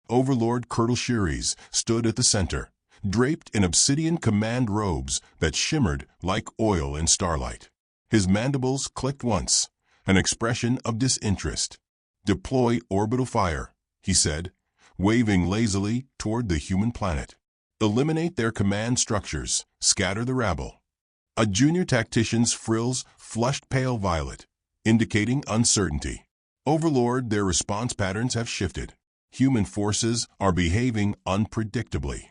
Overlord Colonel Sheares stood at the center, draped in obsidian command robes that shimmered like oil in starlight. His mandibles clicked once, an expression of disinterest. "Deploy orbital fire," he said, waving lazily toward the human planet. "Eliminate their command structures, scatter the rabble." A junior tactician's frills flushed pale violet, indicating uncertainty. "Overlord, their response patterns have shifted. Human forces are behaving unpredictably."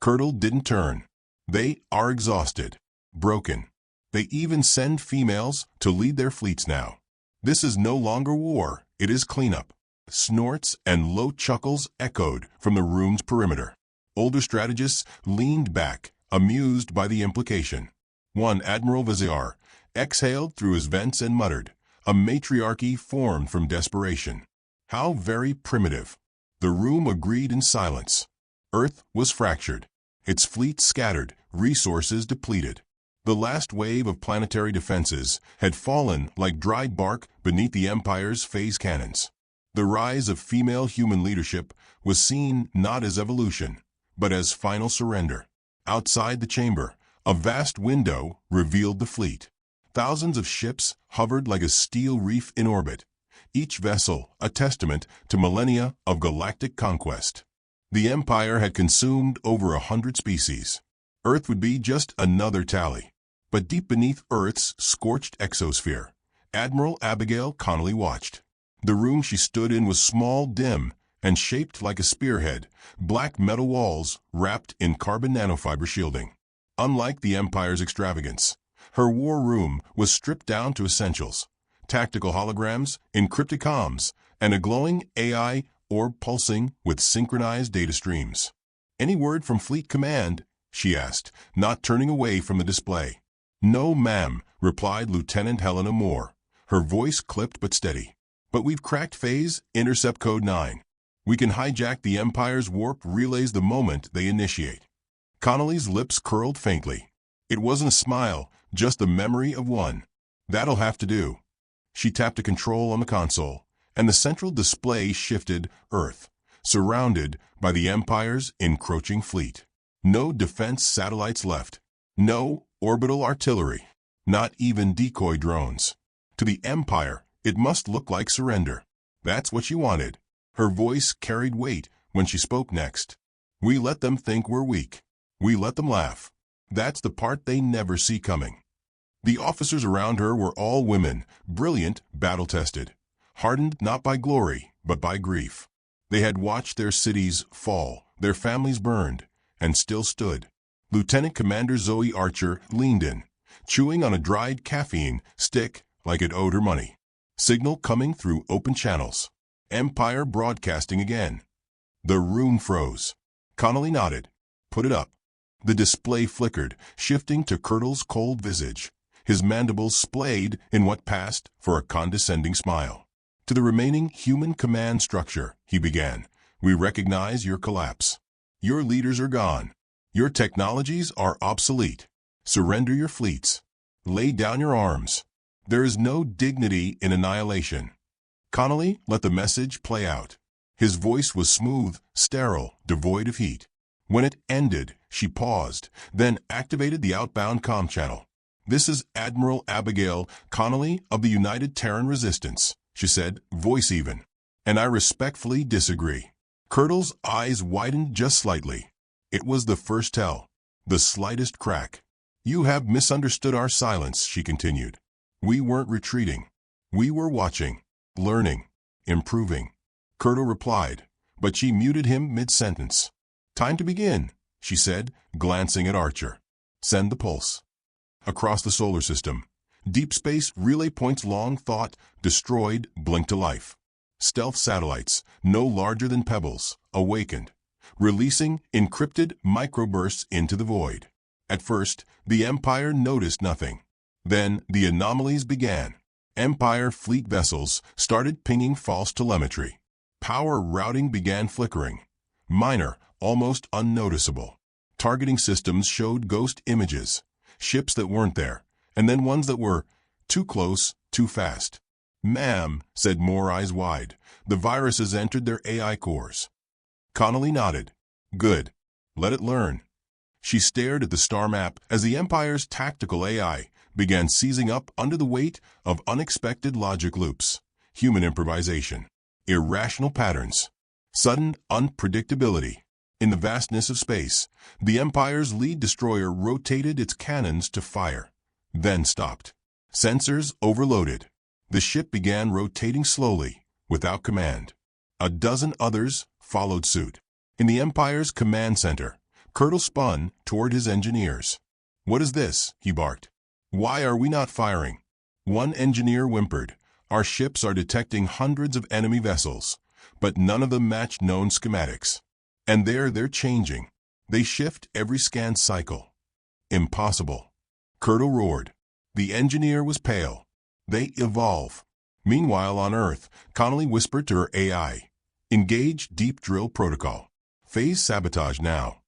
Colonel didn't turn. "They are exhausted, broken. They even send females to lead their fleets now. This is no longer war, it is cleanup." Snorts and low chuckles echoed from the room's perimeter. Older strategists leaned back, amused by the implication. One Admiral Vizier exhaled through his vents and muttered, "A matriarchy formed from desperation." How very primitive. The room agreed in silence. Earth was fractured, its fleet scattered, resources depleted. The last wave of planetary defenses had fallen like dry bark beneath the Empire's phase cannons. The rise of female human leadership was seen not as evolution, but as final surrender. Outside the chamber, a vast window revealed the fleet. Thousands of ships hovered like a steel reef in orbit, each vessel a testament to millennia of galactic conquest. The Empire had consumed over 100 species. Earth would be just another tally. But deep beneath Earth's scorched exosphere, Admiral Abigail Connolly watched. The room she stood in was small, dim, and shaped like a spearhead, black metal walls wrapped in carbon nanofiber shielding. Unlike the Empire's extravagance, her war room was stripped down to essentials: tactical holograms, encrypted comms, and a glowing AI orb pulsing with synchronized data streams. "Any word from Fleet Command?" she asked, not turning away from the display. "No, ma'am," replied Lieutenant Helena Moore, her voice clipped but steady. "But we've cracked phase intercept code 9. We can hijack the Empire's warp relays the moment they initiate." Connolly's lips curled faintly. It wasn't a smile, just the memory of one. "That'll have to do." She tapped a control on the console, and the central display shifted Earth, surrounded by the Empire's encroaching fleet. No defense satellites left. No orbital artillery. Not even decoy drones. To the Empire, it must look like surrender. That's what she wanted. Her voice carried weight when she spoke next. "We let them think we're weak. We let them laugh. That's the part they never see coming." The officers around her were all women, brilliant, battle-tested, hardened not by glory, but by grief. They had watched their cities fall, their families burned, and still stood. Lieutenant Commander Zoe Archer leaned in, chewing on a dried caffeine stick like it owed her money. Signal coming through open channels. Empire broadcasting again. The room froze. Connolly nodded. "Put it up." The display flickered, shifting to Colonel's cold visage. His mandibles splayed in what passed for a condescending smile. "To the remaining human command structure," he began, "we recognize your collapse. Your leaders are gone. Your technologies are obsolete. Surrender your fleets. Lay down your arms. There is no dignity in annihilation." Connolly let the message play out. His voice was smooth, sterile, devoid of heat. When it ended, she paused, then activated the outbound comm channel. "This is Admiral Abigail Connolly of the United Terran Resistance," she said, voice even. "And I respectfully disagree." Colonel's eyes widened just slightly. It was the first tell, the slightest crack. "You have misunderstood our silence," she continued. "We weren't retreating. We were watching, learning, improving." Colonel replied, but she muted him mid-sentence. "Time to begin," she said, glancing at Archer. "Send the pulse." Across the solar system, deep space relay points long thought destroyed blinked to life. Stealth satellites, no larger than pebbles, awakened, releasing encrypted microbursts into the void. At first, the Empire noticed nothing. Then the anomalies began. Empire fleet vessels started pinging false telemetry. Power routing began flickering. Minor, almost unnoticeable. Targeting systems showed ghost images. Ships that weren't there, and then ones that were too close, too fast. "Ma'am," said Moore, eyes wide, "the virus has entered their AI cores." Connolly nodded. Good. Let it learn. She stared at the star map as the Empire's tactical AI began seizing up under the weight of unexpected logic loops, human improvisation, irrational patterns, sudden unpredictability. In the vastness of space, the Empire's lead destroyer rotated its cannons to fire, then stopped. Sensors overloaded. The ship began rotating slowly, without command. A dozen others followed suit. In the Empire's command center, Kurtle spun toward his engineers. What is this? He barked. Why are we not firing? One engineer whimpered. Our ships are detecting hundreds of enemy vessels, but none of them match known schematics. And they're changing. They shift every scan cycle. Impossible. Kurtle roared. The engineer was pale. They evolve. Meanwhile, on Earth, Connolly whispered to her AI. Engage deep drill protocol. Phase sabotage now.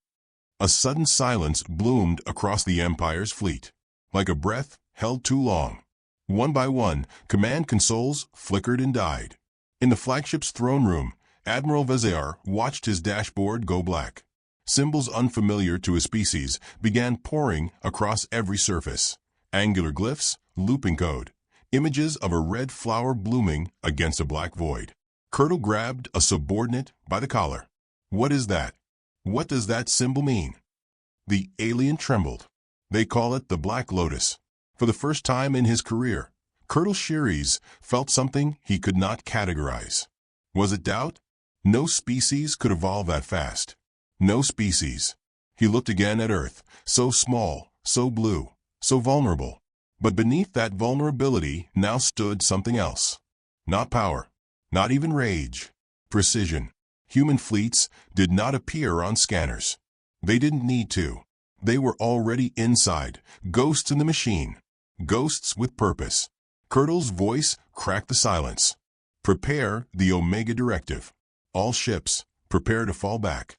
A sudden silence bloomed across the Empire's fleet, like a breath held too long. One by one, command consoles flickered and died. In the flagship's throne room, Admiral Vazaire watched his dashboard go black. Symbols unfamiliar to his species began pouring across every surface. Angular glyphs, looping code, images of a red flower blooming against a black void. Kurtle grabbed a subordinate by the collar. What is that? What does that symbol mean? The alien trembled. They call it the Black Lotus. For the first time in his career, Kurtle Sheares felt something he could not categorize. Was it doubt? No species could evolve that fast. No species. He looked again at Earth, so small, so blue, so vulnerable. But beneath that vulnerability now stood something else. Not power, not even rage. Precision. Human fleets did not appear on scanners. They didn't need to. They were already inside, ghosts in the machine. Ghosts with purpose. Kurtle's voice cracked the silence. Prepare the Omega Directive. All ships, prepare to fall back.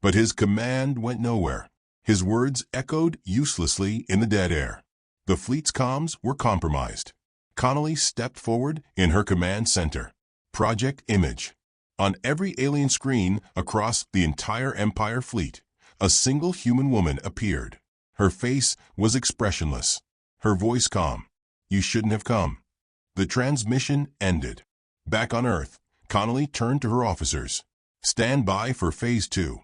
But his command went nowhere. His words echoed uselessly in the dead air. The fleet's comms were compromised. Connolly stepped forward in her command center. Project Image. On every alien screen across the entire Empire fleet, a single human woman appeared. Her face was expressionless. Her voice calm. You shouldn't have come. The transmission ended. Back on Earth, Connolly turned to her officers. Stand by for Phase 2.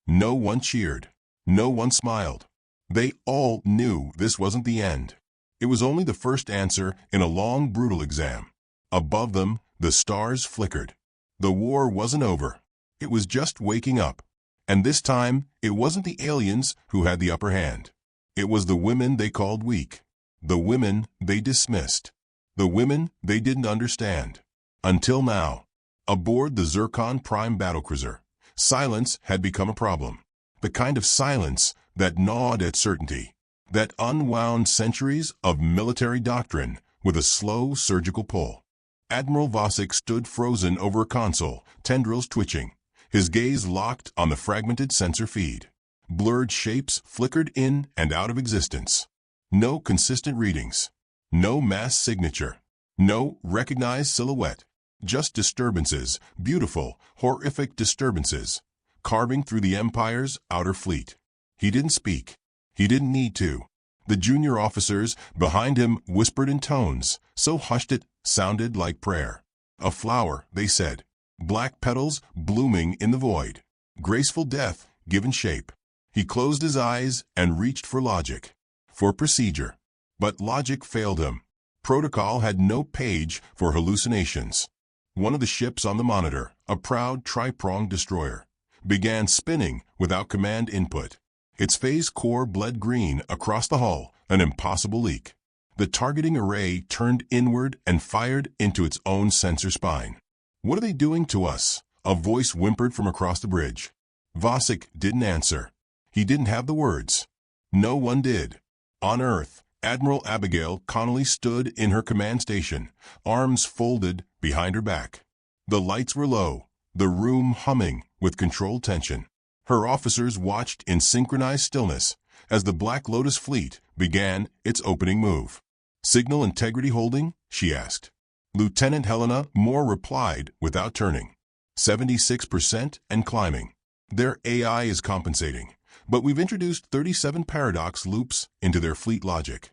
No one cheered. No one smiled. They all knew this wasn't the end. It was only the first answer in a long, brutal exam. Above them, the stars flickered. The war wasn't over. It was just waking up. And this time, it wasn't the aliens who had the upper hand. It was the women they called weak. The women they dismissed. The women they didn't understand. Until now, aboard the Zircon Prime battlecruiser, silence had become a problem. The kind of silence that gnawed at certainty, that unwound centuries of military doctrine with a slow surgical pull. Admiral Vosik stood frozen over a console, tendrils twitching, his gaze locked on the fragmented sensor feed. Blurred shapes flickered in and out of existence. No consistent readings. No mass signature. No recognized silhouette. Just disturbances, beautiful, horrific disturbances, carving through the Empire's outer fleet. He didn't speak. He didn't need to. The junior officers behind him whispered in tones, so hushed it sounded like prayer. A flower, they said. Black petals blooming in the void. Graceful death given shape. He closed his eyes and reached for logic. For procedure. But logic failed him. Protocol had no page for hallucinations. One of the ships on the monitor, a proud tri-pronged destroyer, began spinning without command input. Its phase core bled green across the hull, an impossible leak. The targeting array turned inward and fired into its own sensor spine. What are they doing to us? A voice whimpered from across the bridge. Vosik didn't answer. He didn't have the words. No one did. On Earth, Admiral Abigail Connolly stood in her command station, arms folded behind her back. The lights were low, the room humming with controlled tension. Her officers watched in synchronized stillness as the Black Lotus fleet began its opening move. Signal integrity holding? She asked. Lieutenant Helena Moore replied without turning. 76% and climbing. Their AI is compensating, but we've introduced 37 paradox loops into their fleet logic.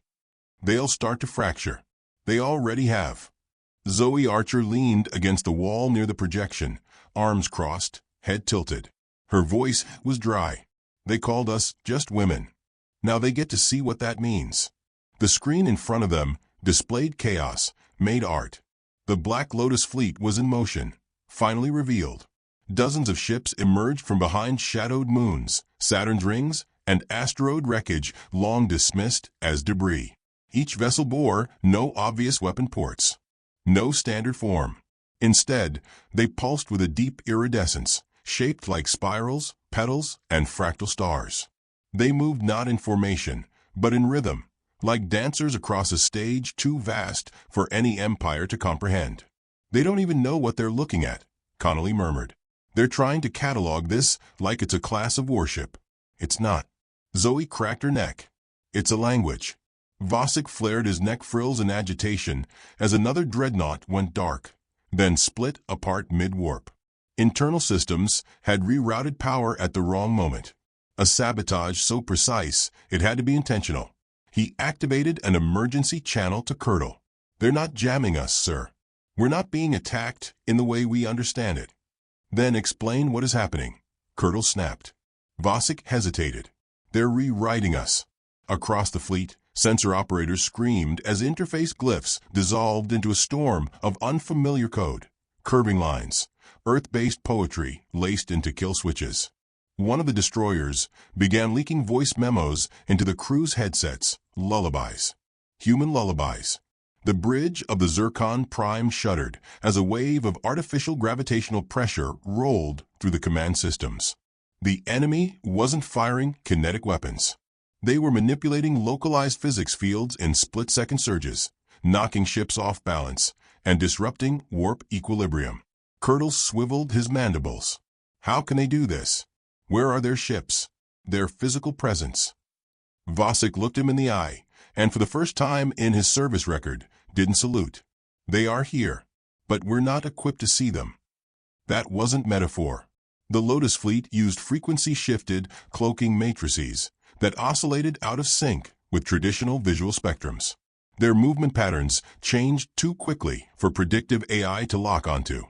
They'll start to fracture. They already have. Zoe Archer leaned against the wall near the projection, arms crossed, head tilted. Her voice was dry. They called us just women. Now they get to see what that means. The screen in front of them displayed chaos, made art. The Black Lotus fleet was in motion, finally revealed. Dozens of ships emerged from behind shadowed moons, Saturn's rings, and asteroid wreckage long dismissed as debris. Each vessel bore no obvious weapon ports, no standard form. Instead, they pulsed with a deep iridescence, shaped like spirals, petals, and fractal stars. They moved not in formation, but in rhythm, like dancers across a stage too vast for any empire to comprehend. They don't even know what they're looking at, Connolly murmured. They're trying to catalog this like it's a class of worship. It's not. Zoe cracked her neck. It's a language. Vosik flared his neck frills in agitation as another dreadnought went dark, then split apart mid-warp. Internal systems had rerouted power at the wrong moment. A sabotage so precise it had to be intentional. He activated an emergency channel to Curdle. They're not jamming us, sir. We're not being attacked in the way we understand it. Then explain what is happening, Curdle snapped. Vosik hesitated. They're rewriting us. Across the fleet, sensor operators screamed as interface glyphs dissolved into a storm of unfamiliar code, curving lines, Earth-based poetry laced into kill switches. One of the destroyers began leaking voice memos into the crew's headsets, lullabies. Human lullabies. The bridge of the Zircon Prime shuddered as a wave of artificial gravitational pressure rolled through the command systems. The enemy wasn't firing kinetic weapons. They were manipulating localized physics fields in split-second surges, knocking ships off balance and disrupting warp equilibrium. Curdle swiveled his mandibles. How can they do this? Where are their ships? Their physical presence? Vosik looked him in the eye, and for the first time in his service record, didn't salute. They are here, but we're not equipped to see them. That wasn't metaphor. The Lotus fleet used frequency-shifted, cloaking matrices that oscillated out of sync with traditional visual spectrums. Their movement patterns changed too quickly for predictive AI to lock onto.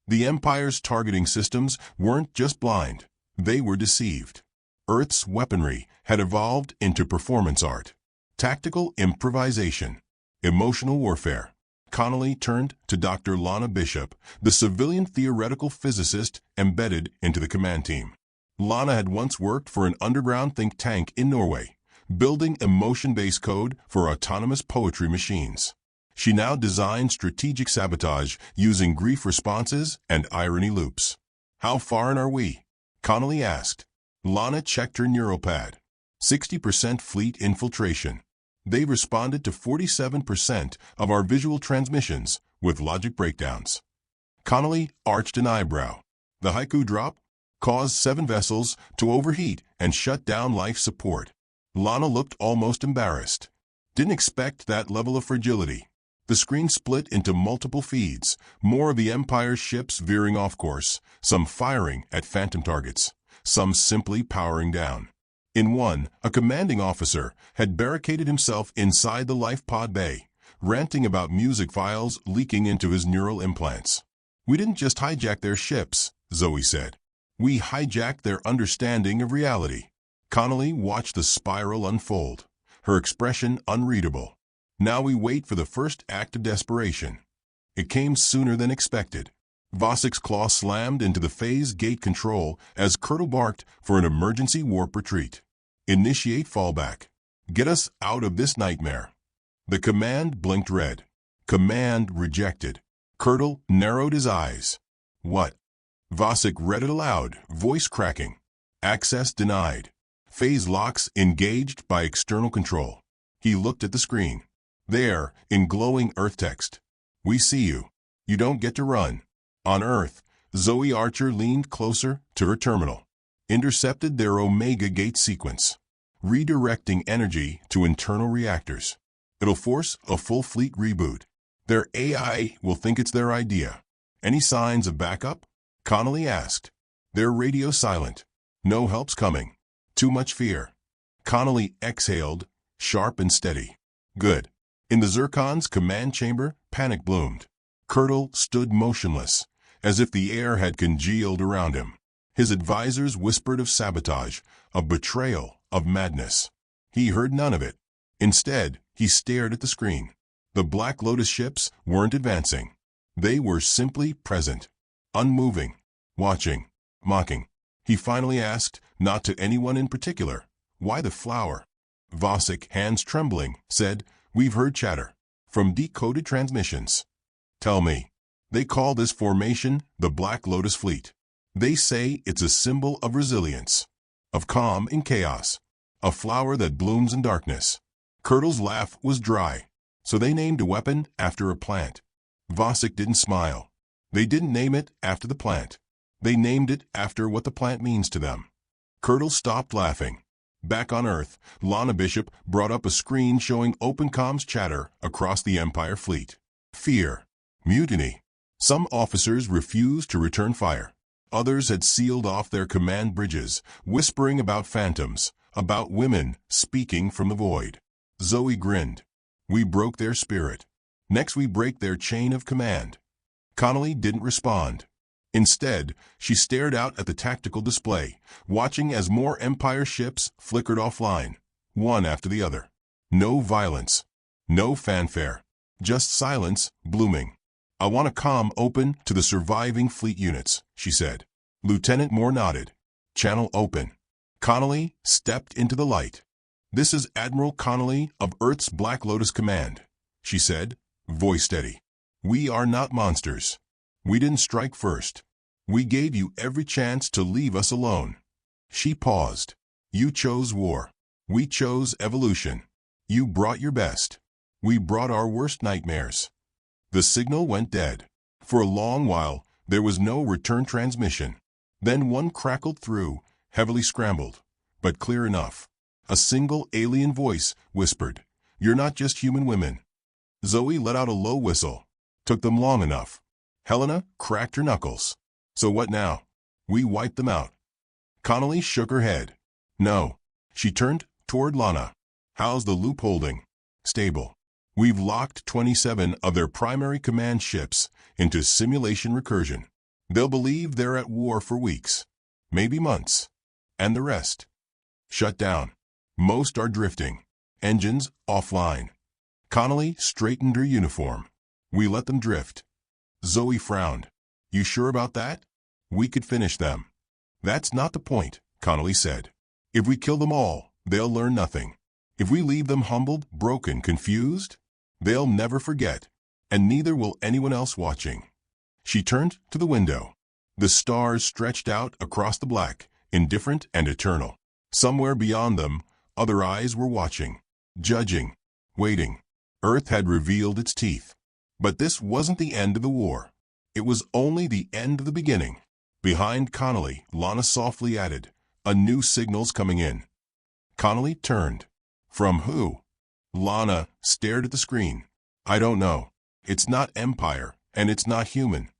The Empire's targeting systems weren't just blind, they were deceived. Earth's weaponry had evolved into performance art, tactical improvisation, emotional warfare. Connolly turned to Dr. Lana Bishop, the civilian theoretical physicist embedded into the command team. Lana had once worked for an underground think tank in Norway, building emotion-based code for autonomous poetry machines. She now designed strategic sabotage using grief responses and irony loops. How far in are we? Connolly asked. Lana checked her neural pad. 60% fleet infiltration. They responded to 47% of our visual transmissions with logic breakdowns. Connolly arched an eyebrow. The haiku drop caused 7 vessels to overheat and shut down life support. Lana looked almost embarrassed. Didn't expect that level of fragility. The screen split into multiple feeds, more of the Empire's ships veering off course, some firing at phantom targets, some simply powering down. In one, a commanding officer had barricaded himself inside the life pod bay, ranting about music files leaking into his neural implants. We didn't just hijack their ships, Zoe said. We hijacked their understanding of reality. Connolly watched the spiral unfold, her expression unreadable. Now we wait for the first act of desperation. It came sooner than expected. Vosik's claw slammed into the phase gate control as Curdle barked for an emergency warp retreat. Initiate fallback. Get us out of this nightmare. The command blinked red. Command rejected. Curdle narrowed his eyes. What? Vosik read it aloud, voice cracking. Access denied. Phase locks engaged by external control. He looked at the screen. There, in glowing Earth text. We see you. You don't get to run. On Earth, Zoe Archer leaned closer to her terminal. Intercepted their Omega Gate sequence. Redirecting energy to internal reactors. It'll force a full fleet reboot. Their AI will think it's their idea. Any signs of backup? Connolly asked. Their radio silent. No help's coming. Too much fear. Connolly exhaled, sharp and steady. Good. In the Zircon's command chamber, panic bloomed. Kurtle stood motionless, as if the air had congealed around him. His advisors whispered of sabotage, of betrayal, of madness. He heard none of it. Instead, he stared at the screen. The Black Lotus ships weren't advancing. They were simply present, unmoving, watching, mocking. He finally asked, not to anyone in particular, "Why the flower?" Vosik, hands trembling, said, "We've heard chatter from decoded transmissions. Tell me, they call this formation the Black Lotus Fleet. They say it's a symbol of resilience, of calm in chaos, a flower that blooms in darkness." Kurtle's laugh was dry. "So they named a weapon after a plant." Vosik didn't smile. "They didn't name it after the plant. They named it after what the plant means to them." Kurtle stopped laughing. Back on Earth, Lana Bishop brought up a screen showing open comms chatter across the Empire fleet. Fear. Mutiny. Some officers refused to return fire. Others had sealed off their command bridges, whispering about phantoms, about women speaking from the void. Zoe grinned. "We broke their spirit. Next we break their chain of command." Connolly didn't respond. Instead, she stared out at the tactical display, watching as more Empire ships flickered offline, one after the other. No violence. No fanfare. Just silence blooming. "I want a comm open to the surviving fleet units," she said. Lieutenant Moore nodded. "Channel open." Connolly stepped into the light. "This is Admiral Connolly of Earth's Black Lotus Command," she said, voice steady. "We are not monsters. We didn't strike first. We gave you every chance to leave us alone." She paused. "You chose war. We chose evolution. You brought your best. We brought our worst nightmares." The signal went dead. For a long while, there was no return transmission. Then one crackled through, heavily scrambled, but clear enough. A single alien voice whispered, "You're not just human women." Zoe let out a low whistle. Took them long enough. Helena cracked her knuckles. "So what now? We wiped them out." Connolly shook her head. "No." She turned toward Lana. "How's the loop holding?" "Stable. We've locked 27 of their primary command ships into simulation recursion. They'll believe they're at war for weeks, maybe months. And the rest? Shut down. Most are drifting. Engines offline." Connolly straightened her uniform. "We let them drift." Zoe frowned. "You sure about that? We could finish them." "That's not the point," Connolly said. "If we kill them all, they'll learn nothing. If we leave them humbled, broken, confused, they'll never forget, and neither will anyone else watching." She turned to the window. The stars stretched out across the black, indifferent and eternal. Somewhere beyond them, other eyes were watching, judging, waiting. Earth had revealed its teeth. But this wasn't the end of the war. It was only the end of the beginning. Behind Connolly, Lana softly added, "A new signal's coming in." Connolly turned. "From who?" Lana stared at the screen. "I don't know. It's not Empire, and it's not human."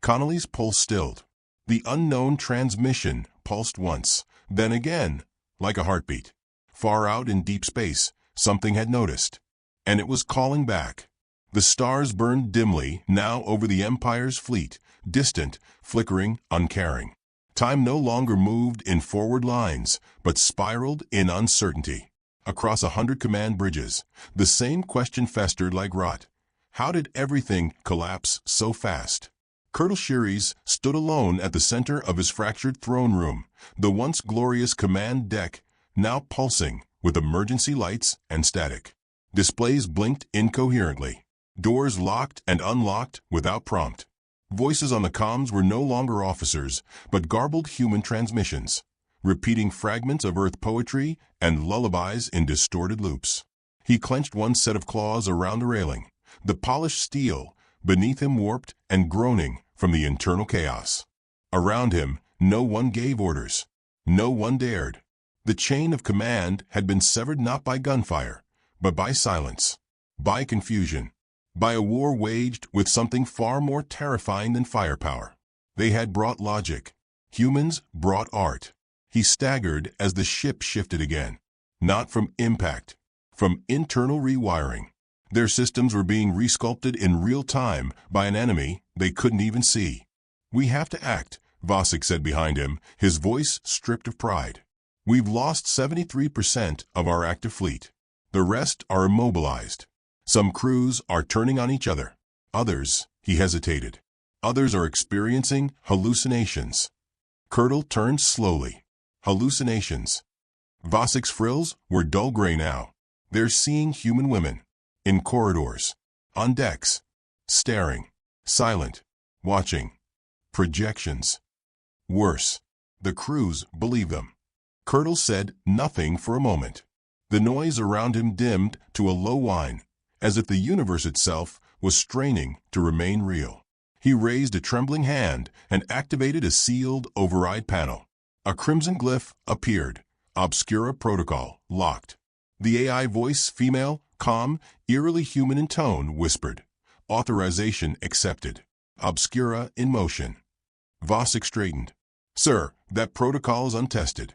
Connolly's pulse stilled. The unknown transmission pulsed once, then again, like a heartbeat. Far out in deep space, something had noticed. And it was calling back. The stars burned dimly now over the Empire's fleet, distant, flickering, uncaring. Time no longer moved in forward lines, but spiraled in uncertainty. Across 100 command bridges, the same question festered like rot. How did everything collapse so fast? Colonel Sheares stood alone at the center of his fractured throne room, the once glorious command deck now pulsing with emergency lights and static. Displays blinked incoherently. Doors locked and unlocked without prompt. Voices on the comms were no longer officers, but garbled human transmissions, repeating fragments of Earth poetry and lullabies in distorted loops. He clenched one set of claws around the railing, the polished steel beneath him warped and groaning from the internal chaos. Around him, no one gave orders. No one dared. The chain of command had been severed not by gunfire, but by silence, by confusion, by a war waged with something far more terrifying than firepower. They had brought logic. Humans brought art. He staggered as the ship shifted again. Not from impact, from internal rewiring. Their systems were being resculpted in real time by an enemy they couldn't even see. "We have to act," Vasek said behind him, his voice stripped of pride. "We've lost 73% of our active fleet. The rest are immobilized. Some crews are turning on each other. Others," he hesitated, "others are experiencing hallucinations." Curdle turned slowly. Hallucinations. Vasek's frills were dull gray now. They're seeing human women. In corridors. On decks. Staring. Silent. Watching. Projections. Worse. The crews believe them. Curdle said nothing for a moment. The noise around him dimmed to a low whine, as if the universe itself was straining to remain real. He raised a trembling hand and activated a sealed override panel. A crimson glyph appeared. Obscura protocol locked. The AI voice, female, calm, eerily human in tone, whispered. Authorization accepted. Obscura in motion. Vasek straightened. "Sir, that protocol is untested."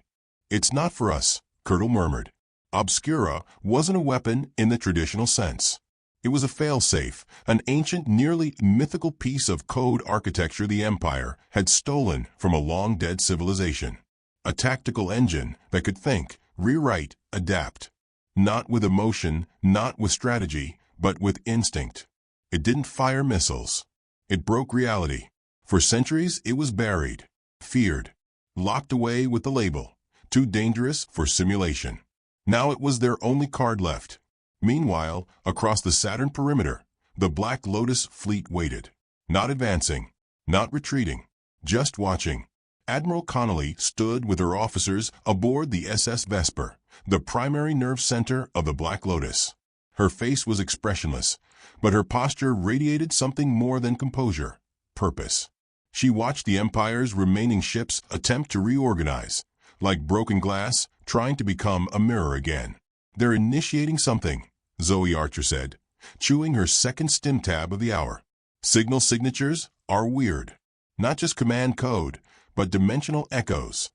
"It's not for us," Curdle murmured. Obscura wasn't a weapon in the traditional sense. It was a failsafe, an ancient, nearly mythical piece of code architecture the Empire had stolen from a long-dead civilization. A tactical engine that could think, rewrite, adapt. Not with emotion, not with strategy, but with instinct. It didn't fire missiles. It broke reality. For centuries it was buried, feared, locked away with the label, too dangerous for simulation. Now it was their only card left. Meanwhile, across the Saturn perimeter, the Black Lotus fleet waited. Not advancing, not retreating, just watching. Admiral Connolly stood with her officers aboard the SS Vesper, the primary nerve center of the Black Lotus. Her face was expressionless, but her posture radiated something more than composure, purpose. She watched the Empire's remaining ships attempt to reorganize, like broken glass trying to become a mirror again. "They're initiating something," Zoe Archer said, chewing her second stim tab of the hour. "Signal signatures are weird. Not just command code, but dimensional echoes."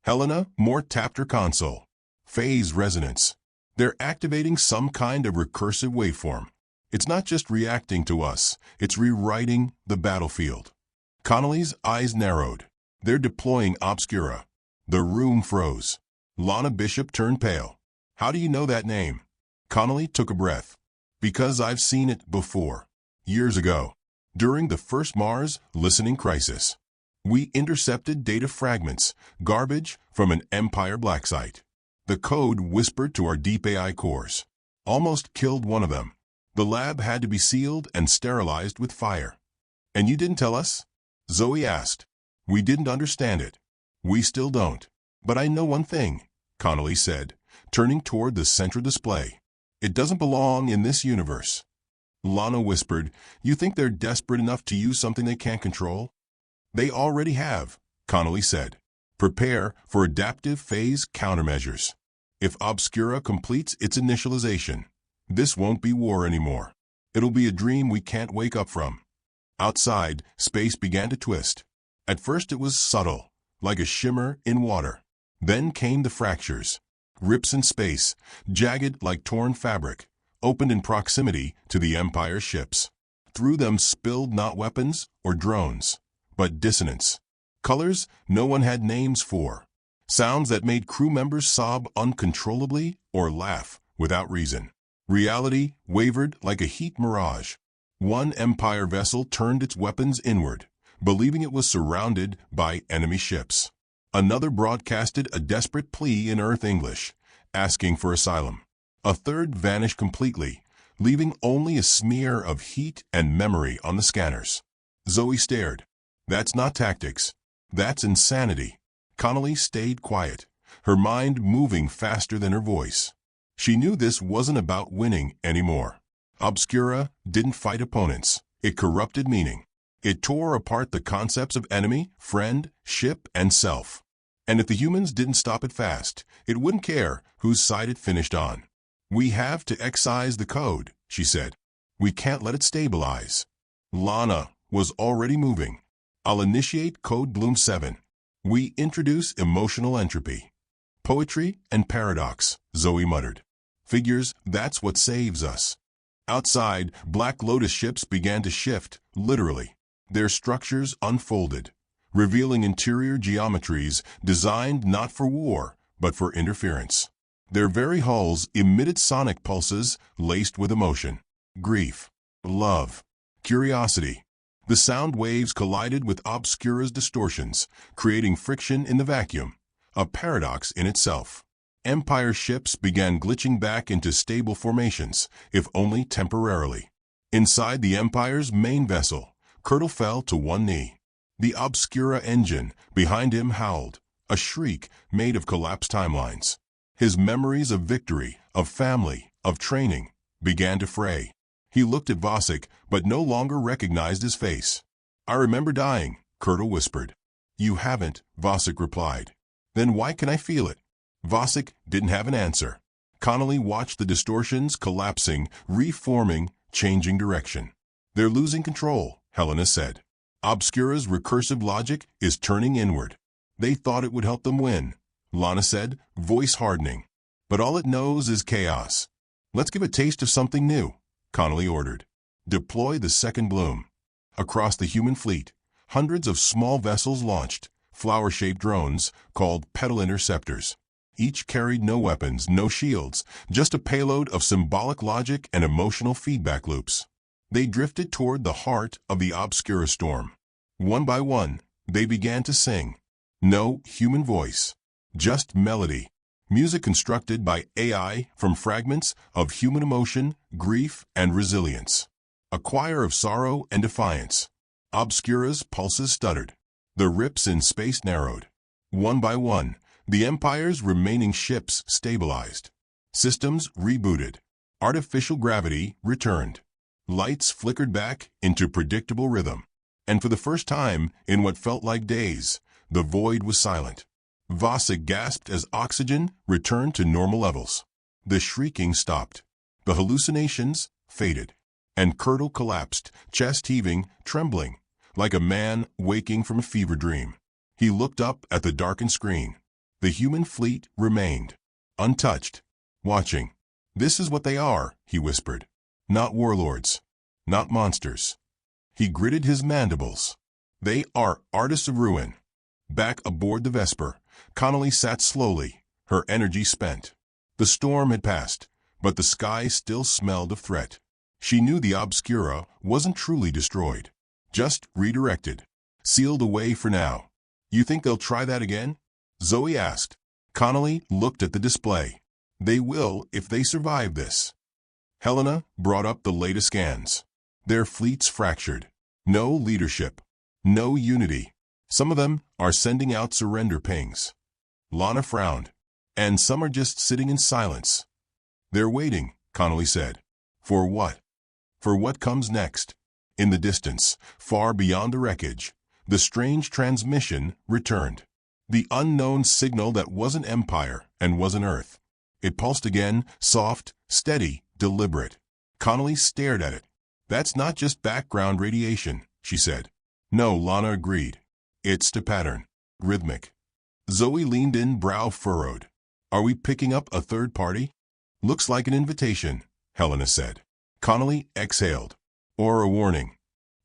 Helena Moore tapped her console. "Phase resonance. They're activating some kind of recursive waveform. It's not just reacting to us, it's rewriting the battlefield." Connolly's eyes narrowed. "They're deploying Obscura." The room froze. Lana Bishop turned pale. "How do you know that name?" Connolly took a breath. "Because I've seen it before. Years ago. During the first Mars listening crisis. We intercepted data fragments, garbage from an Empire black site. The code whispered to our deep AI cores. Almost killed one of them. The lab had to be sealed and sterilized with fire." "And you didn't tell us?" Zoe asked. "We didn't understand it. We still don't. But I know one thing," Connolly said, turning toward the central display. "It doesn't belong in this universe." Lana whispered, "You think they're desperate enough to use something they can't control?" "They already have," Connolly said. "Prepare for adaptive phase countermeasures. If Obscura completes its initialization, this won't be war anymore. It'll be a dream we can't wake up from." Outside, space began to twist. At first it was subtle, like a shimmer in water. Then came the fractures. Rips in space, jagged like torn fabric, opened in proximity to the Empire's ships. Through them spilled not weapons or drones, but dissonance. Colors no one had names for. Sounds that made crew members sob uncontrollably or laugh without reason. Reality wavered like a heat mirage. One Empire vessel turned its weapons inward, believing it was surrounded by enemy ships. Another broadcasted a desperate plea in Earth English, asking for asylum. A third vanished completely, leaving only a smear of heat and memory on the scanners. Zoe stared. "That's not tactics. That's insanity." Connolly stayed quiet, her mind moving faster than her voice. She knew this wasn't about winning anymore. Obscura didn't fight opponents. It corrupted meaning. It tore apart the concepts of enemy, friend, ship, and self. And if the humans didn't stop it fast, it wouldn't care whose side it finished on. "We have to excise the code," she said. "We can't let it stabilize." Lana was already moving. "I'll initiate Code Bloom 7. We introduce emotional entropy. Poetry and paradox, Zoe muttered. Figures, that's what saves us. Outside, Black Lotus ships began to shift, literally. Their structures unfolded, revealing interior geometries designed not for war, but for interference. Their very hulls emitted sonic pulses laced with emotion, grief, love, curiosity. The sound waves collided with Obscura's distortions, creating friction in the vacuum, a paradox in itself. Empire ships began glitching back into stable formations, if only temporarily. Inside the Empire's main vessel, Kurtle fell to one knee. The Obscura engine behind him howled, a shriek made of collapsed timelines. His memories of victory, of family, of training, began to fray. He looked at Vasek, but no longer recognized his face. "I remember dying," Kurtle whispered. "You haven't," Vasek replied. "Then why can I feel it?" Vasek didn't have an answer. Connolly watched the distortions collapsing, reforming, changing direction. "They're losing control," Helena said. "Obscura's recursive logic is turning inward." "They thought it would help them win," Lana said, voice hardening. "But all it knows is chaos." "Let's give a taste of something new," Connolly ordered. "Deploy the second bloom." Across the human fleet, hundreds of small vessels launched, flower-shaped drones called petal interceptors. Each carried no weapons, no shields, just a payload of symbolic logic and emotional feedback loops. They drifted toward the heart of the Obscura storm. One by one, they began to sing. No human voice, just melody. Music constructed by AI from fragments of human emotion, grief, and resilience. A choir of sorrow and defiance. Obscura's pulses stuttered. The rips in space narrowed. One by one, the Empire's remaining ships stabilized. Systems rebooted. Artificial gravity returned. Lights flickered back into predictable rhythm. And for the first time in what felt like days, the void was silent. Vasek gasped as oxygen returned to normal levels. The shrieking stopped. The hallucinations faded. And Kurtle collapsed, chest heaving, trembling, like a man waking from a fever dream. He looked up at the darkened screen. The human fleet remained, untouched, watching. "This is what they are," he whispered. "Not warlords. Not monsters." He gritted his mandibles. "They are artists of ruin." Back aboard the Vesper, Connolly sat slowly, her energy spent. The storm had passed, but the sky still smelled of threat. She knew the Obscura wasn't truly destroyed, just redirected, sealed away for now. "You think they'll try that again?" Zoe asked. Connolly looked at the display. "They will if they survive this." Helena brought up the latest scans. Their fleets fractured. No leadership. No unity. Some of them are sending out surrender pings. Lana frowned. "And some are just sitting in silence." "They're waiting," Connolly said. "For what?" "For what comes next." In the distance, far beyond the wreckage, the strange transmission returned. The unknown signal that wasn't Empire and wasn't Earth. It pulsed again, soft, steady, deliberate. Connolly stared at it. "That's not just background radiation," she said. "No," Lana agreed. "It's to pattern. Rhythmic." Zoe leaned in, brow furrowed. "Are we picking up a third party?" "Looks like an invitation," Helena said. Connolly exhaled. "Or a warning."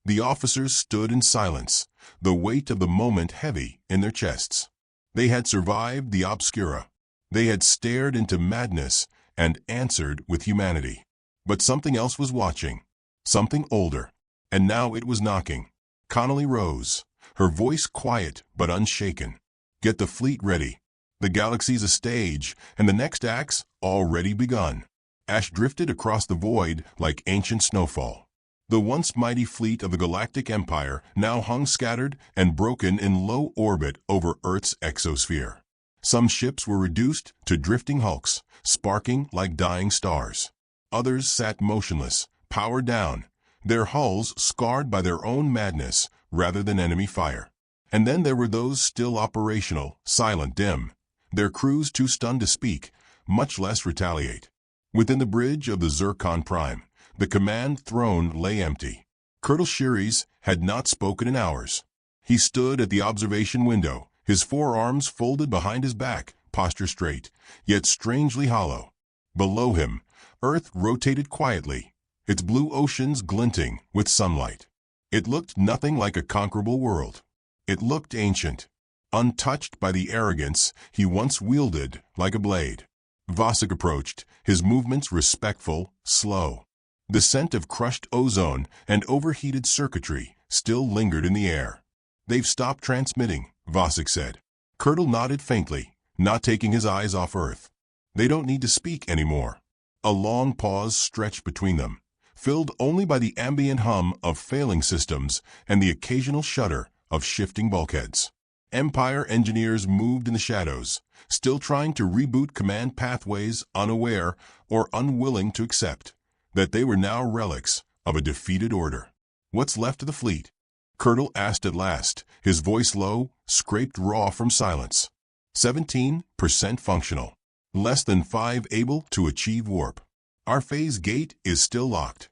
The officers stood in silence, the weight of the moment heavy in their chests. They had survived the Obscura. They had stared into madness and answered with humanity. But something else was watching. Something older. And now it was knocking. Connolly rose, her voice quiet but unshaken. "Get the fleet ready. The galaxy's a stage, and the next act's already begun." Ash drifted across the void like ancient snowfall. The once mighty fleet of the Galactic Empire now hung scattered and broken in low orbit over Earth's exosphere. Some ships were reduced to drifting hulks, sparking like dying stars. Others sat motionless, powered down, their hulls scarred by their own madness rather than enemy fire. And then there were those still operational, silent, dim, their crews too stunned to speak, much less retaliate. Within the bridge of the Zircon Prime, the command throne lay empty. Kurtle Shiris had not spoken in hours. He stood at the observation window, his forearms folded behind his back, posture straight, yet strangely hollow. Below him, Earth rotated quietly, its blue oceans glinting with sunlight. It looked nothing like a conquerable world. It looked ancient, untouched by the arrogance he once wielded like a blade. Vasek approached, his movements respectful, slow. The scent of crushed ozone and overheated circuitry still lingered in the air. "They've stopped transmitting," Vasek said. Kurtle nodded faintly, not taking his eyes off Earth. "They don't need to speak anymore." A long pause stretched between them, filled only by the ambient hum of failing systems and the occasional shudder of shifting bulkheads. Empire engineers moved in the shadows, still trying to reboot command pathways, unaware or unwilling to accept that they were now relics of a defeated order. "What's left of the fleet?" Kurtle asked at last, his voice low, scraped raw from silence. 17% functional. Less than 5 able to achieve warp. Our phase gate is still locked."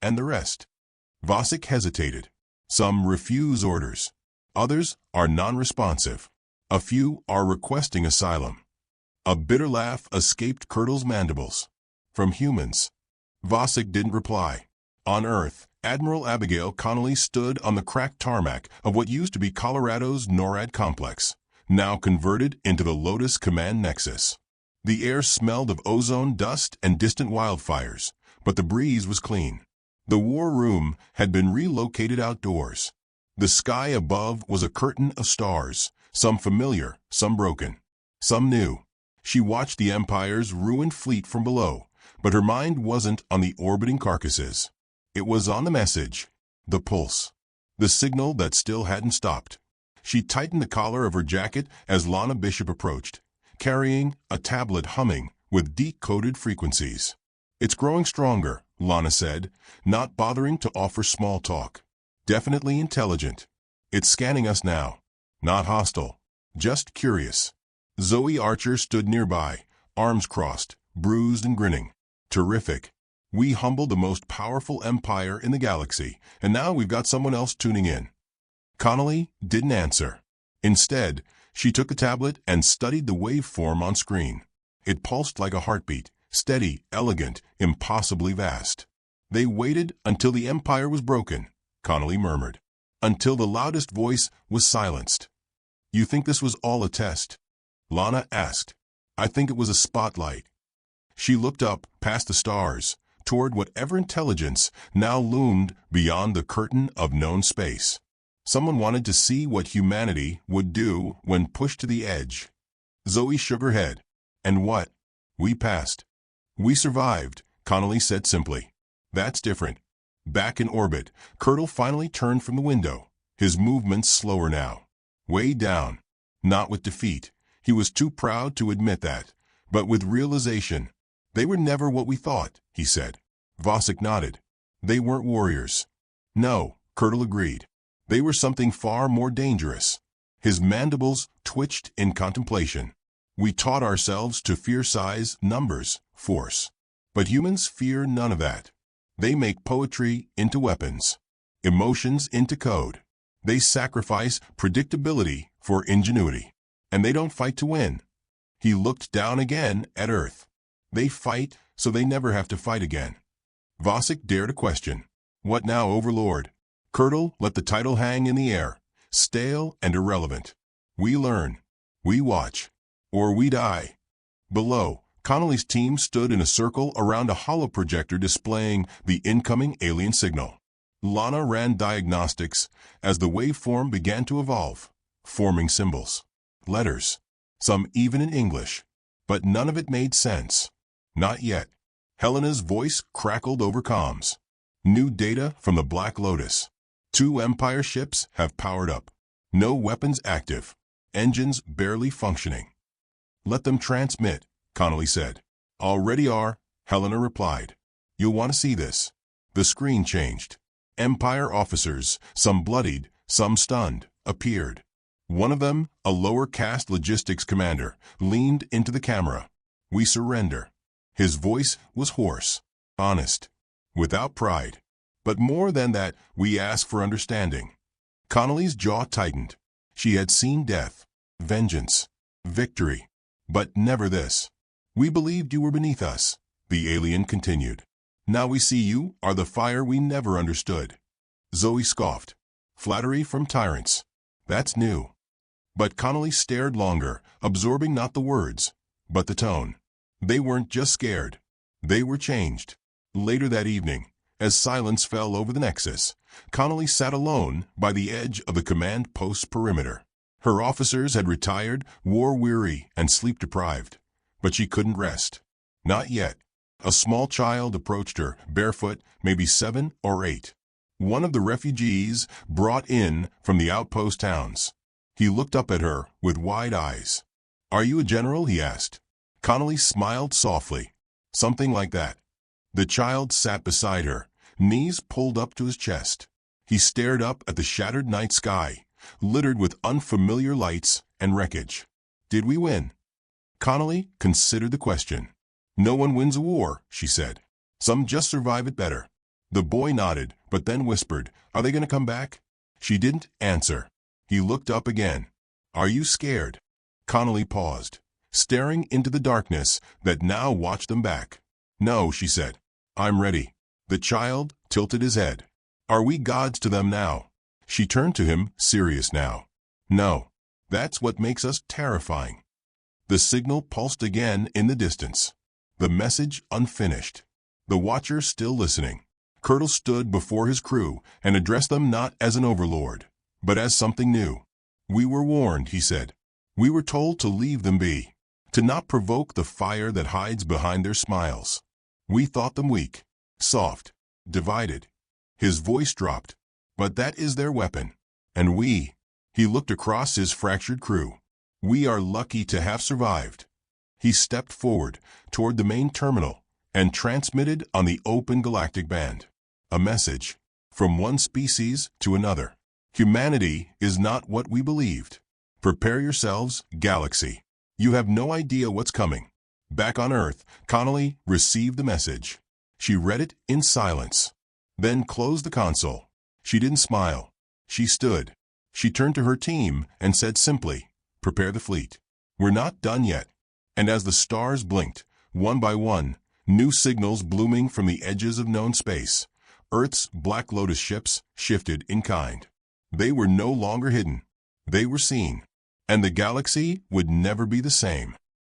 "And the rest?" Vasek hesitated. "Some refuse orders. Others are non-responsive. A few are requesting asylum." A bitter laugh escaped Kurtle's mandibles. "From humans?" Vasek didn't reply. On Earth, Admiral Abigail Connolly stood on the cracked tarmac of what used to be Colorado's NORAD complex, now converted into the Lotus Command Nexus. The air smelled of ozone dust and distant wildfires, but the breeze was clean. The war room had been relocated outdoors. The sky above was a curtain of stars, some familiar, some broken, some new. She watched the Empire's ruined fleet from below, but her mind wasn't on the orbiting carcasses. It was on the message, the pulse, the signal that still hadn't stopped. She tightened the collar of her jacket as Lana Bishop approached, carrying a tablet humming with decoded frequencies. "It's growing stronger," Lana said, not bothering to offer small talk. "Definitely intelligent. It's scanning us now. Not hostile, just curious." Zoe Archer stood nearby, arms crossed, bruised and grinning. "Terrific. We humbled the most powerful empire in the galaxy, and now we've got someone else tuning in." Connolly didn't answer. Instead, she took the tablet and studied the waveform on screen. It pulsed like a heartbeat, steady, elegant, impossibly vast. "They waited until the empire was broken," Connolly murmured. "Until the loudest voice was silenced." "You think this was all a test?" Lana asked. "I think it was a spotlight." She looked up, past the stars, toward whatever intelligence now loomed beyond the curtain of known space. Someone wanted to see what humanity would do when pushed to the edge. Zoe shook her head. "And what?" "We passed. We survived," Connolly said simply. "That's different." Back in orbit, Kurtle finally turned from the window, his movements slower now. Weighed down. Not with defeat. He was too proud to admit that, but with realization. "They were never what we thought," he said. Vasek nodded. "They weren't warriors." "No," Kurtle agreed. "They were something far more dangerous." His mandibles twitched in contemplation. "We taught ourselves to fear size, numbers, force. But humans fear none of that. They make poetry into weapons, emotions into code. They sacrifice predictability for ingenuity. And they don't fight to win." He looked down again at Earth. "They fight so they never have to fight again." Vasek dared a question. "What now, Overlord?" Kurtle let the title hang in the air, stale and irrelevant. "We learn. We watch. Or we die." Below, Connolly's team stood in a circle around a holoprojector displaying the incoming alien signal. Lana ran diagnostics as the waveform began to evolve, forming symbols, letters, some even in English. But none of it made sense. Not yet. Helena's voice crackled over comms. "New data from the Black Lotus. 2 Empire ships have powered up. No weapons active. Engines barely functioning." "Let them transmit," Connolly said. "Already are," Helena replied. "You'll want to see this." The screen changed. Empire officers, some bloodied, some stunned, appeared. One of them, a lower caste logistics commander, leaned into the camera. "We surrender." His voice was hoarse, honest, without pride. "But more than that, we ask for understanding." Connolly's jaw tightened. She had seen death, vengeance, victory. But never this. We believed you were beneath us, the alien continued. Now we see you are the fire we never understood. Zoe scoffed. Flattery from tyrants. That's new. But Connolly stared longer, absorbing not the words, but the tone. They weren't just scared. They were changed. Later that evening, as silence fell over the Nexus, Connolly sat alone by the edge of the command post's perimeter. Her officers had retired, war-weary and sleep-deprived, but she couldn't rest. Not yet. A small child approached her, barefoot, maybe 7 or 8. One of the refugees brought in from the outpost towns. He looked up at her with wide eyes. "Are you a general?" he asked. Connolly smiled softly. "Something like that." The child sat beside her, knees pulled up to his chest. He stared up at the shattered night sky, littered with unfamiliar lights and wreckage. "Did we win?" Connolly considered the question. "No one wins a war," she said. "Some just survive it better." The boy nodded, but then whispered, "Are they going to come back?" She didn't answer. He looked up again. "Are you scared?" Connolly paused, staring into the darkness that now watched them back. "No," she said. "I'm ready." The child tilted his head. "Are we gods to them now?" She turned to him, serious now. "No. That's what makes us terrifying." The signal pulsed again in the distance. The message unfinished. The watcher still listening. Curtis stood before his crew and addressed them not as an overlord, but as something new. "We were warned," he said. "We were told to leave them be, to not provoke the fire that hides behind their smiles. We thought them weak, soft, divided." His voice dropped. "But that is their weapon. And we," he looked across his fractured crew, "we are lucky to have survived." He stepped forward toward the main terminal and transmitted on the open galactic band. A message from one species to another. "Humanity is not what we believed. Prepare yourselves, galaxy. You have no idea what's coming." Back on Earth, Connolly received the message. She read it in silence, then closed the console. She didn't smile. She stood. She turned to her team and said simply, "Prepare the fleet. We're not done yet." And as the stars blinked, one by one, new signals blooming from the edges of known space, Earth's Black Lotus ships shifted in kind. They were no longer hidden. They were seen. And the galaxy would never be the same.